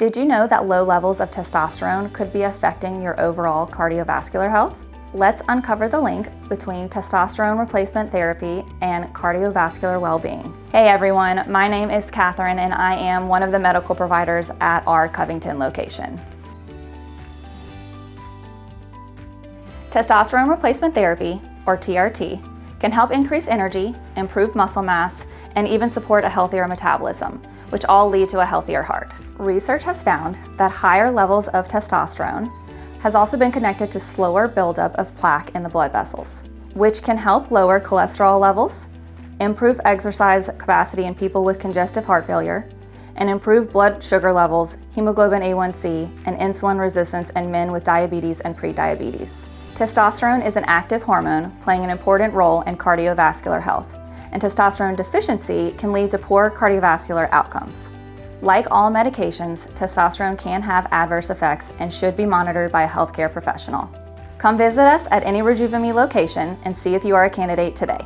Did you know that low levels of testosterone could be affecting your overall cardiovascular health? Let's uncover the link between testosterone replacement therapy and cardiovascular well-being. Hey everyone, my name is Katherine and I am one of the medical providers at our Covington location. Testosterone replacement therapy, or TRT, can help increase energy, improve muscle mass, and even support a healthier metabolism, which all lead to a healthier heart. Research has found that higher levels of testosterone has also been connected to slower buildup of plaque in the blood vessels, which can help lower cholesterol levels, improve exercise capacity in people with congestive heart failure, and improve blood sugar levels, hemoglobin A1C, and insulin resistance in men with diabetes and prediabetes. Testosterone is an active hormone playing an important role in cardiovascular health, and testosterone deficiency can lead to poor cardiovascular outcomes. Like all medications, testosterone can have adverse effects and should be monitored by a healthcare professional. Come visit us at any Rejuvime location and see if you are a candidate today.